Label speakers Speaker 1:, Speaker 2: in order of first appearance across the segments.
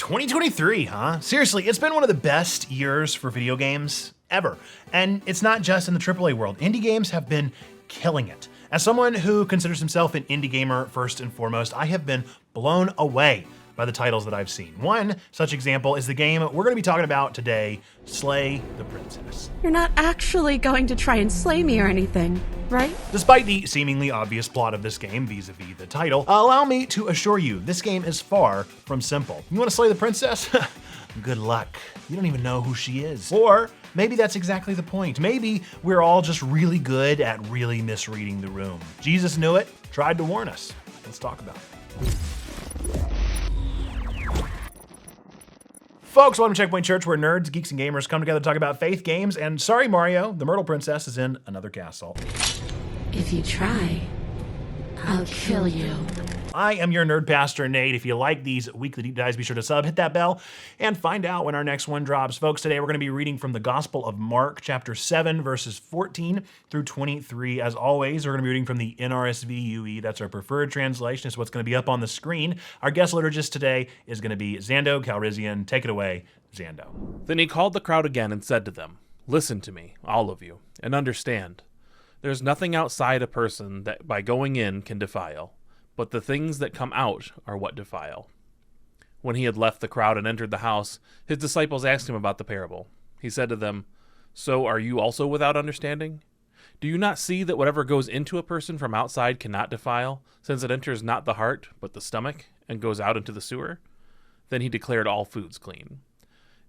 Speaker 1: 2023, huh? Seriously, it's been one of the best years for video games ever. And it's not just in the AAA world. Indie games have been killing it. As someone who considers himself an indie gamer first and foremost, I have been blown away by the titles that I've seen. One such example is the game we're gonna be talking about today, Slay the Princess.
Speaker 2: You're not actually going to try and slay me or anything, right?
Speaker 1: Despite the seemingly obvious plot of this game vis-a-vis the title, allow me to assure you, this game is far from simple. You wanna slay the princess? Good luck. You don't even know who she is. Or maybe that's exactly the point. Maybe we're all just really good at really misreading the room. Jesus knew it, tried to warn us. Let's talk about it. Folks, welcome to Checkpoint Church, where nerds, geeks, and gamers come together to talk about faith, games, and sorry, Mario, the Myrtle Princess is in another castle.
Speaker 2: If you try, I'll kill you.
Speaker 1: I am your nerd pastor, Nate. If you like these weekly deep dives, be sure to sub, hit that bell, and find out when our next one drops. Folks, today we're gonna be reading from the Gospel of Mark, chapter 7, verses 14 through 23. As always, we're gonna be reading from the NRSV UE. That's our preferred translation. It's what's gonna be up on the screen. Our guest liturgist today is gonna be Xando Calrissian. Take it away, Xando.
Speaker 3: Then he called the crowd again and said to them, "Listen to me, all of you, and understand. There's nothing outside a person that by going in can defile, but the things that come out are what defile." When he had left the crowd and entered the house, his disciples asked him about the parable. He said to them, "So are you also without understanding? Do you not see that whatever goes into a person from outside cannot defile, since it enters not the heart, but the stomach, and goes out into the sewer?" Then he declared all foods clean.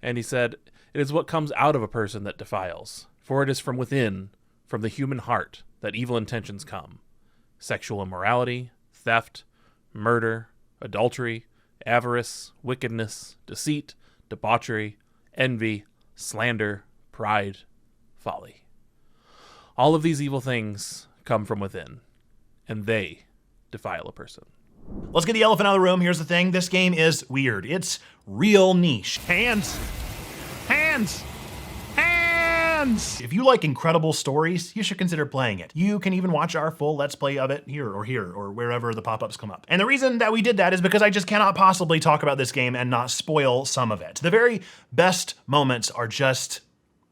Speaker 3: And he said, "It is what comes out of a person that defiles, for it is from within, from the human heart, that evil intentions come: sexual immorality, theft, murder, adultery, avarice, wickedness, deceit, debauchery, envy, slander, pride, folly. All of these evil things come from within, and they defile a person."
Speaker 1: Let's get the elephant out of the room. Here's the thing. This game is weird. It's real niche. Hands. Hands. Hands. If you like incredible stories, you should consider playing it. You can even watch our full Let's Play of it here or wherever the pop-ups come up. And the reason that we did that is because I just cannot possibly talk about this game and not spoil some of it. The very best moments are just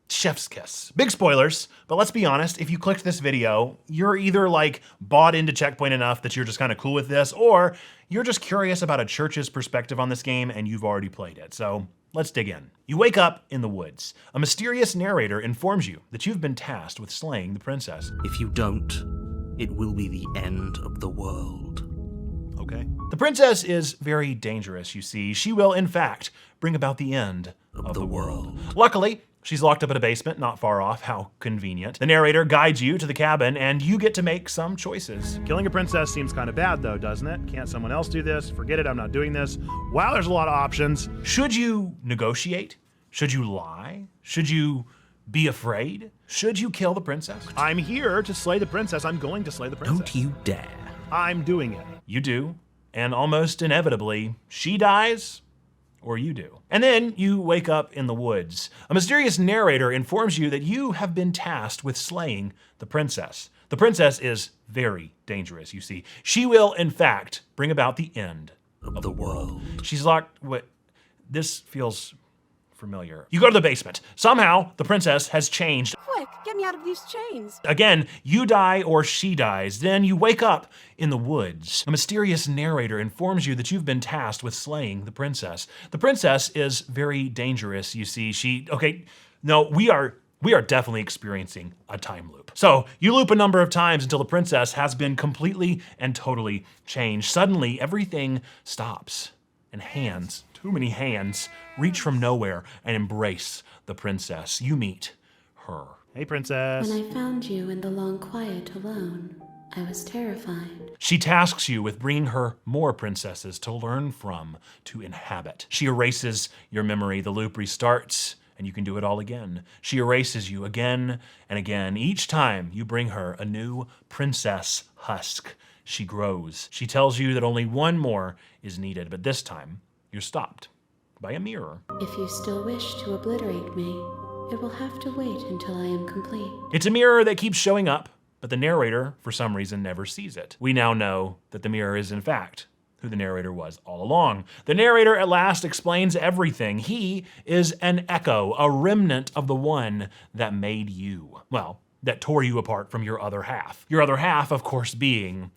Speaker 1: chef's kiss. Big spoilers, but let's be honest, if you clicked this video, you're either like bought into Checkpoint enough that you're just kind of cool with this, or you're just curious about a church's perspective on this game and you've already played it. So let's dig in. You wake up in the woods. A mysterious narrator informs you that you've been tasked with slaying the princess.
Speaker 4: If you don't, it will be the end of the world.
Speaker 1: Okay. The princess is very dangerous, you see. She will, in fact, bring about the end of the world. Luckily, she's locked up in a basement not far off. How convenient. The narrator guides you to the cabin and you get to make some choices. Killing a princess seems kind of bad though, doesn't it? Can't someone else do this? Forget it, I'm not doing this. Wow, there's a lot of options. Should you negotiate? Should you lie? Should you be afraid? Should you kill the princess? I'm here to slay the princess. I'm going to slay the princess.
Speaker 4: Don't you dare.
Speaker 1: I'm doing it. You do. And almost inevitably, she dies or you do. And then you wake up in the woods. A mysterious narrator informs you that you have been tasked with slaying the princess. The princess is very dangerous, you see. She will, in fact, bring about the end of the world. She's locked, this feels familiar. You go to the basement. Somehow, the princess has changed.
Speaker 2: Quick, get me out of these chains.
Speaker 1: Again, you die or she dies. Then you wake up in the woods. A mysterious narrator informs you that you've been tasked with slaying the princess. The princess is very dangerous, you see. We are definitely experiencing a time loop. So you loop a number of times until the princess has been completely and totally changed. Suddenly, everything stops and hands, too many hands, reach from nowhere and embrace the princess. You meet her. Hey, princess.
Speaker 5: When I found you in the long quiet alone, I was terrified.
Speaker 1: She tasks you with bringing her more princesses to learn from, to inhabit. She erases your memory. The loop restarts, and you can do it all again. She erases you again and again. Each time you bring her a new princess husk, she grows. She tells you that only one more is needed, but this time you're stopped by a mirror.
Speaker 5: If you still wish to obliterate me, it will have to wait until I am complete.
Speaker 1: It's a mirror that keeps showing up, but the narrator, for some reason, never sees it. We now know that the mirror is, in fact, who the narrator was all along. The narrator at last explains everything. He is an echo, a remnant of the one that made you. Well, that tore you apart from your other half. Your other half, of course, being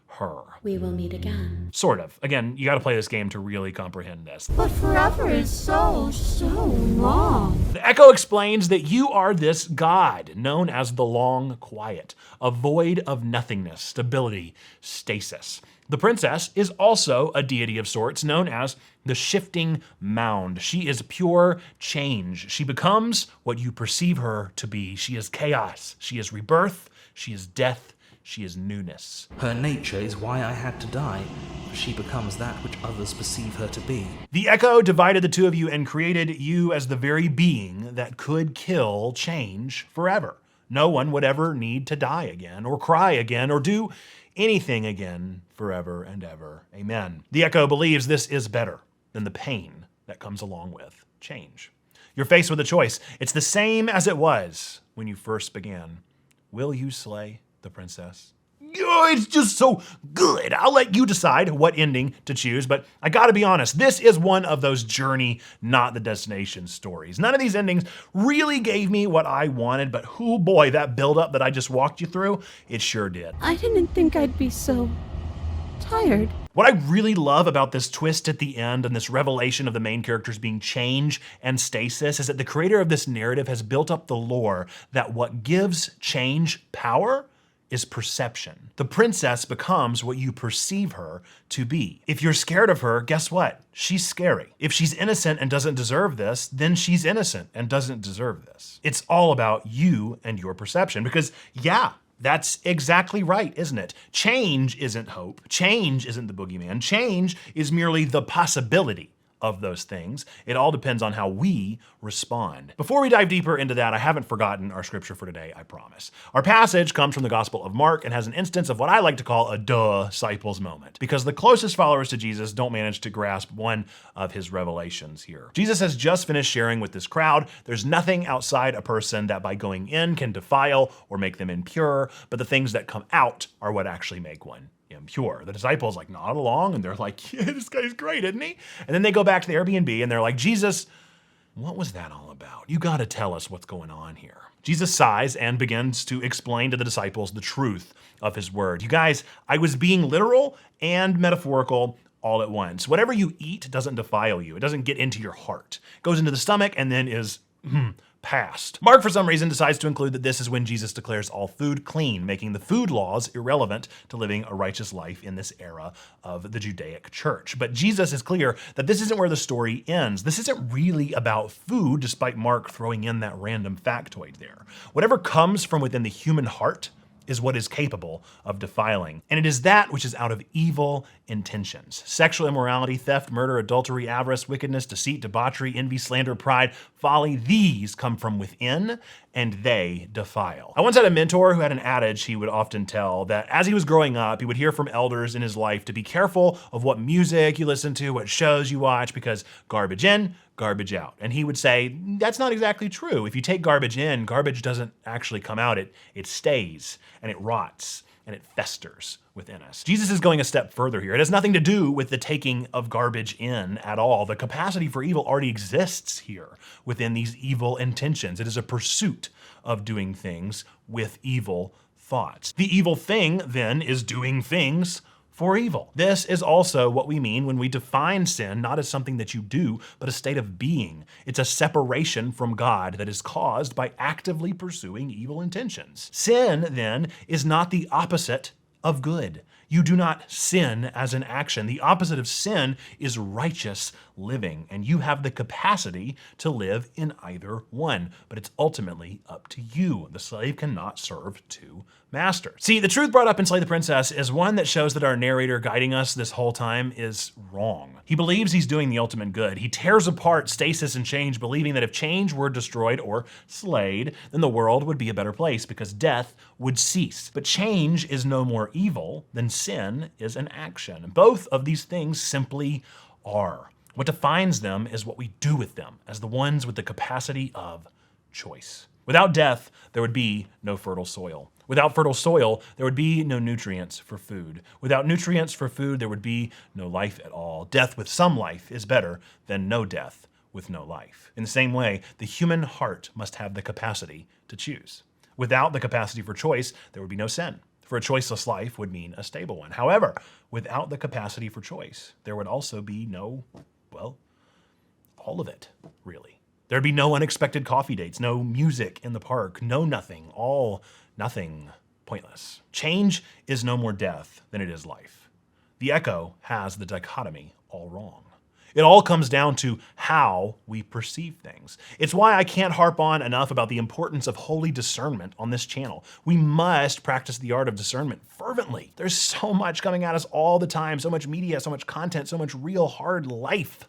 Speaker 1: her.
Speaker 5: We will meet again.
Speaker 1: Sort of. Again, you gotta play this game to really comprehend this.
Speaker 2: But forever is so long.
Speaker 1: The Echo explains that you are this God, known as the Long Quiet, a void of nothingness, stability, stasis. The princess is also a deity of sorts, known as the Shifting Mound. She is pure change. She becomes what you perceive her to be. She is chaos. She is rebirth. She is death. She is newness.
Speaker 4: Her nature is why I had to die, for she becomes that which others perceive her to be.
Speaker 1: The Echo divided the two of you and created you as the very being that could kill change forever. No one would ever need to die again, or cry again, or do anything again forever and ever. Amen. The Echo believes this is better than the pain that comes along with change. You're faced with a choice. It's the same as it was when you first began. Will you slay the princess? Oh, it's just so good. I'll let you decide what ending to choose, but I gotta be honest, this is one of those journey, not the destination stories. None of these endings really gave me what I wanted, but oh boy, that buildup that I just walked you through, it sure did.
Speaker 2: I didn't think I'd be so tired.
Speaker 1: What I really love about this twist at the end and this revelation of the main characters being change and stasis is that the creator of this narrative has built up the lore that what gives change power is perception. The princess becomes what you perceive her to be. If you're scared of her, guess what? She's scary. If she's innocent and doesn't deserve this, then she's innocent and doesn't deserve this. It's all about you and your perception because, yeah, that's exactly right, isn't it? Change isn't hope. Change isn't the boogeyman. Change is merely the possibility of those things. It all depends on how we respond. Before we dive deeper into that, I haven't forgotten our scripture for today, I promise. Our passage comes from the Gospel of Mark and has an instance of what I like to call a disciples moment, because the closest followers to Jesus don't manage to grasp one of his revelations here. Jesus has just finished sharing with this crowd. There's nothing outside a person that by going in can defile or make them impure, but the things that come out are what actually make one impure. The disciples nod along and they're like, yeah, this guy's great, isn't he? And then they go back to the Airbnb and they're like, Jesus, what was that all about? You got to tell us what's going on here. Jesus sighs and begins to explain to the disciples the truth of his word. You guys, I was being literal and metaphorical all at once. Whatever you eat doesn't defile you. It doesn't get into your heart. It goes into the stomach and then is passed. Mark, for some reason, decides to include that this is when Jesus declares all food clean, making the food laws irrelevant to living a righteous life in this era of the Judaic church. But Jesus is clear that this isn't where the story ends. This isn't really about food, despite Mark throwing in that random factoid there. Whatever comes from within the human heart is what is capable of defiling. And it is that which is out of evil intentions. Sexual immorality, theft, murder, adultery, avarice, wickedness, deceit, debauchery, envy, slander, pride, folly. These come from within and they defile. I once had a mentor who had an adage he would often tell that as he was growing up, he would hear from elders in his life to be careful of what music you listen to, what shows you watch, because garbage in, garbage out. And he would say, that's not exactly true. If you take garbage in, garbage doesn't actually come out. It stays and it rots and it festers within us. Jesus is going a step further here. It has nothing to do with the taking of garbage in at all. The capacity for evil already exists here within these evil intentions. It is a pursuit of doing things with evil thoughts. The evil thing then is doing things for evil. This is also what we mean when we define sin not as something that you do, but a state of being. It's a separation from God that is caused by actively pursuing evil intentions. Sin, then, is not the opposite of good. You do not sin as an action. The opposite of sin is righteous living, and you have the capacity to live in either one, but it's ultimately up to you. The slave cannot serve two masters. See, the truth brought up in Slay the Princess is one that shows that our narrator guiding us this whole time is wrong. He believes he's doing the ultimate good. He tears apart stasis and change, believing that if change were destroyed or slayed, then the world would be a better place because death would cease. But change is no more evil than sin is an action. Both of these things simply are. What defines them is what we do with them as the ones with the capacity of choice. Without death, there would be no fertile soil. Without fertile soil, there would be no nutrients for food. Without nutrients for food, there would be no life at all. Death with some life is better than no death with no life. In the same way, the human heart must have the capacity to choose. Without the capacity for choice, there would be no sin. For a choiceless life would mean a stable one. However, without the capacity for choice, there would also be no, well, all of it, really. There'd be no unexpected coffee dates, no music in the park, no nothing, all nothing, pointless. Change is no more death than it is life. The Echo has the dichotomy all wrong. It all comes down to how we perceive things. It's why I can't harp on enough about the importance of holy discernment on this channel. We must practice the art of discernment fervently. There's so much coming at us all the time, so much media, so much content, so much real hard life.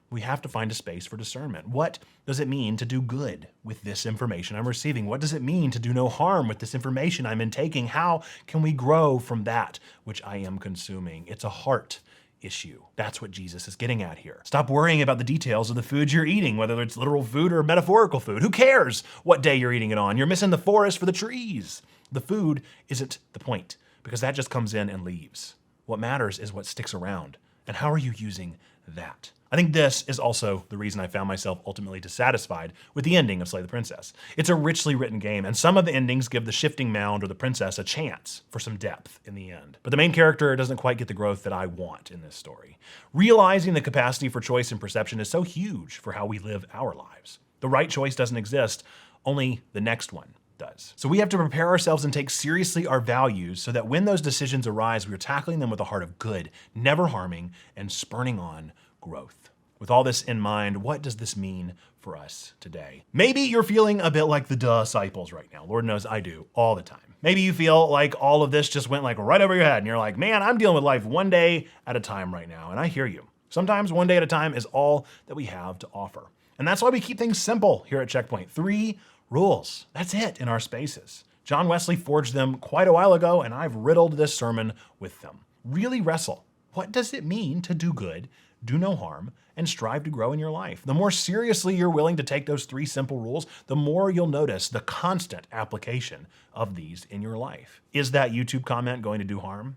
Speaker 1: We have to find a space for discernment. What does it mean to do good with this information I'm receiving? What does it mean to do no harm with this information I'm intaking? How can we grow from that which I am consuming? It's a heart issue. That's what Jesus is getting at here. Stop worrying about the details of the food you're eating, whether it's literal food or metaphorical food. Who cares what day you're eating it on? You're missing the forest for the trees. The food isn't the point, because that just comes in and leaves. What matters is what sticks around. And how are you using that? I think this is also the reason I found myself ultimately dissatisfied with the ending of Slay the Princess. It's a richly written game, and some of the endings give the shifting mound or the princess a chance for some depth in the end. But the main character doesn't quite get the growth that I want in this story. Realizing the capacity for choice and perception is so huge for how we live our lives. The right choice doesn't exist, only the next one does. So we have to prepare ourselves and take seriously our values so that when those decisions arise, we are tackling them with a heart of good, never harming, and spurning on growth. With all this in mind, what does this mean for us today? Maybe you're feeling a bit like the disciples right now. Lord knows I do all the time. Maybe you feel like all of this just went like right over your head and you're like, man, I'm dealing with life one day at a time right now. And I hear you. Sometimes one day at a time is all that we have to offer. And that's why we keep things simple here at Checkpoint. 3 rules. That's it in our spaces. John Wesley forged them quite a while ago, and I've riddled this sermon with them. Really wrestle. What does it mean to do good, do no harm, and strive to grow in your life? The more seriously you're willing to take those 3 simple rules, the more you'll notice the constant application of these in your life. Is that YouTube comment going to do harm?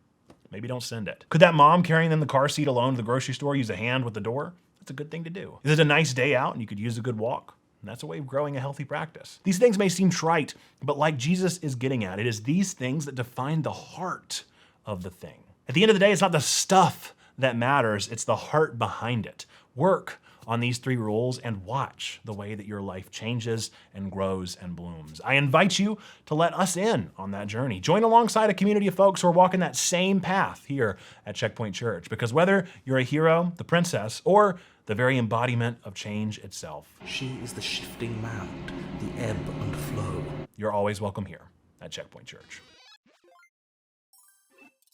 Speaker 1: Maybe don't send it. Could that mom carrying in the car seat alone to the grocery store use a hand with the door? That's a good thing to do. Is it a nice day out and you could use a good walk? And that's a way of growing a healthy practice. These things may seem trite, but like Jesus is getting at, it is these things that define the heart of the thing. At the end of the day, it's not the stuff that matters, it's the heart behind it. Work on these 3 rules and watch the way that your life changes and grows and blooms. I invite you to let us in on that journey. Join alongside a community of folks who are walking that same path here at Checkpoint Church, because whether you're a hero, the princess, or the very embodiment of change itself,
Speaker 4: She is the shifting mound, the ebb and flow.
Speaker 1: you're always welcome here at Checkpoint Church.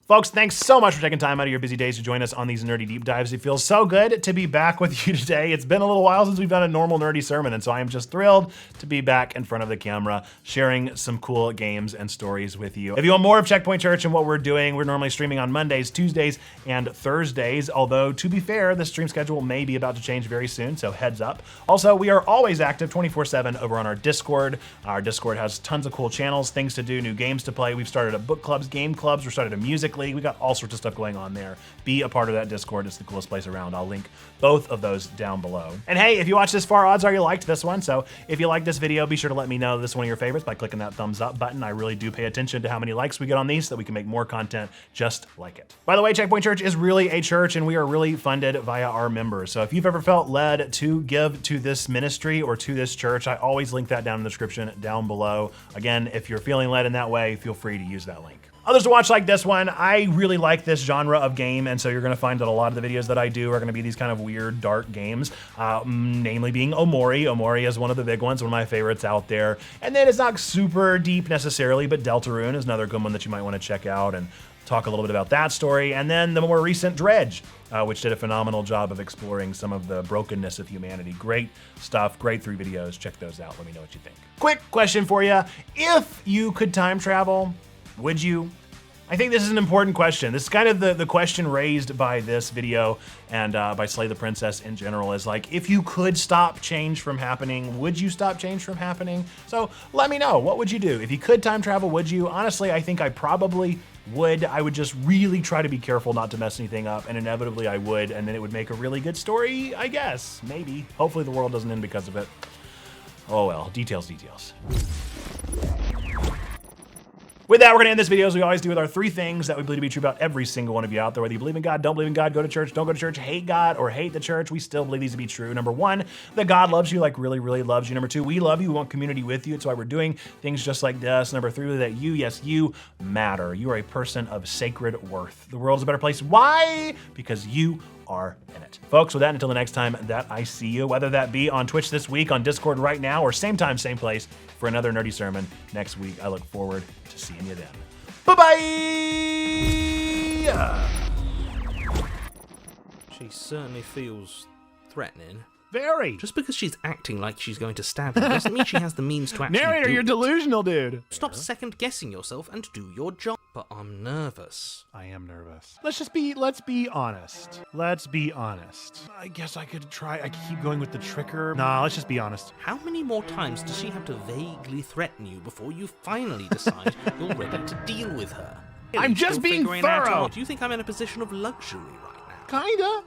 Speaker 1: Folks, thanks so much for taking time out of your busy days to join us on these nerdy deep dives. It feels so good to be back with you today. It's been a little while since we've done a normal nerdy sermon, and so I am just thrilled to be back in front of the camera, sharing some cool games and stories with you. If you want more of Checkpoint Church and what we're doing, we're normally streaming on Mondays, Tuesdays, and Thursdays, although to be fair, the stream schedule may be about to change very soon, so heads up. Also, we are always active 24/7 over on our Discord. Our Discord has tons of cool channels, things to do, new games to play. We've started a book clubs, game clubs, we started a music league. We got all sorts of stuff going on there. Be a part of that Discord. It's the coolest place around. I'll link both of those down below. And hey, if you watch this far, odds are you liked this one. So if you like this video, be sure to let me know this is one of your favorites by clicking that thumbs up button. I really do pay attention to how many likes we get on these so that we can make more content just like it. By the way, Checkpoint Church is really a church, and we are really funded via our members. So if you've ever felt led to give to this ministry or to this church, I always link that down in the description down below. Again, if you're feeling led in that way, feel free to use that link. Others to watch like this one. I really like this genre of game, and so you're going to find that a lot of the videos that I do are going to be these kind of weird, dark games, namely being Omori. Omori is one of the big ones, one of my favorites out there. And then it's not super deep necessarily, but Deltarune is another good one that you might want to check out and talk a little bit about that story. And then the more recent Dredge, which did a phenomenal job of exploring some of the brokenness of humanity. Great stuff, great 3 videos. Check those out. Let me know what you think. Quick question for you. If you could time travel, would you? I think this is an important question. This is kind of the question raised by this video and by Slay the Princess in general is like, if you could stop change from happening, would you stop change from happening? So let me know, what would you do? If you could time travel, would you? Honestly, I think I probably would. I would just really try to be careful not to mess anything up, and inevitably I would, and then it would make a really good story, I guess. Maybe. Hopefully the world doesn't end because of it. Oh well, details. With that, we're gonna end this video as we always do with our 3 things that we believe to be true about every single one of you out there. Whether you believe in God, don't believe in God, go to church, don't go to church, hate God, or hate the church, we still believe these to be true. Number 1, that God loves you, like really, really loves you. Number 2, we love you, we want community with you. It's why we're doing things just like this. Number 3, that you, yes, you matter. You are a person of sacred worth. The world's a better place. Why? Because you are in it. Folks, with that, until the next time that I see you, whether that be on Twitch this week, on Discord right now, or same time, same place for another nerdy sermon next week, I look forward to seeing you then. Bye-bye!
Speaker 4: She certainly feels threatening.
Speaker 1: Very.
Speaker 4: Just because she's acting like she's going to stab him doesn't mean she has the means to actually
Speaker 1: Narrator,
Speaker 4: do
Speaker 1: you're
Speaker 4: it.
Speaker 1: delusional, dude.
Speaker 4: Stop second-guessing yourself and do your job. But I'm nervous.
Speaker 1: I am nervous. Let's be honest. Let's be honest. I guess I could try, I could keep going with the tricker. Nah, let's just be honest.
Speaker 4: How many more times does she have to vaguely threaten you before you finally decide you're ready to deal with her?
Speaker 1: I'm just
Speaker 4: Still
Speaker 1: being
Speaker 4: figuring that
Speaker 1: thorough.
Speaker 4: out. Do you think I'm in a position of luxury right now?
Speaker 1: Kinda.